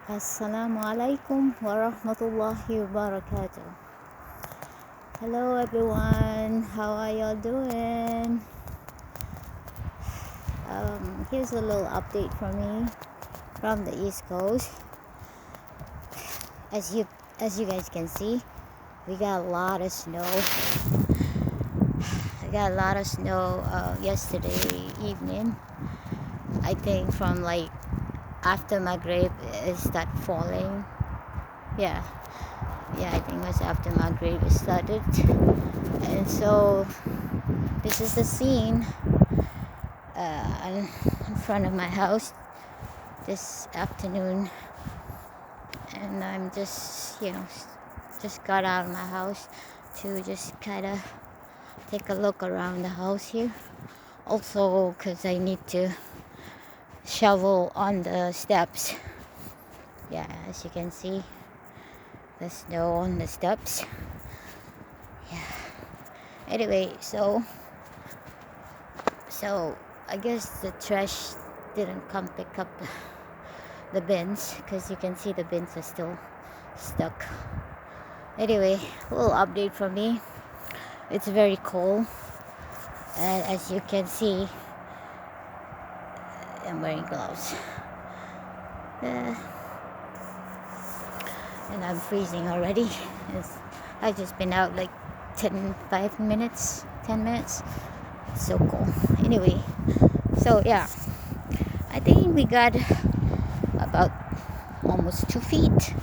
Assalamu alaikum wa rahmatullahi wa barakatuh. Hello everyone, how are y'all doing? Here's a little update from me from the East Coast. As you guys can see, we got a lot of snow. I got a lot of snow yesterday evening. I think from like after Maghrib it started falling. Yeah, I think it was after Maghrib it started. And so this is the scene in front of my house this afternoon, and I'm just just got out of my house to just kind of take a look around the house here, also because I need to shovel on the steps. Yeah, as you can see, the snow on the steps. Yeah, anyway, so I guess the trash didn't come pick up the bins, because you can see the bins are still stuck. Anyway, a little update from me. It's very cold, and as you can see, I'm wearing gloves. And I'm freezing already. I've just been out like 10 minutes. It's so cold. Anyway, so yeah, I think we got about almost 2 feet.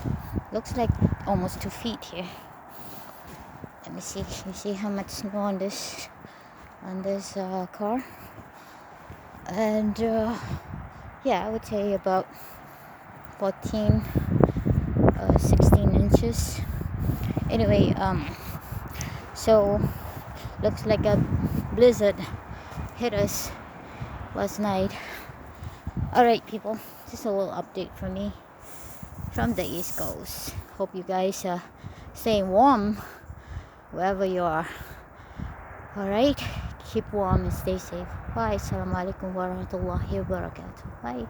Looks like almost 2 feet here. Let me see. You see how much snow on this car? And yeah, I would say about 14, 16 inches. Anyway, so looks like a blizzard hit us last night. Alright people, just a little update from me from the East Coast. Hope you guys are staying warm wherever you are. Alright, keep warm and stay safe. Bye. Assalamu alaikum warahmatullahi wabarakatuh. Bye.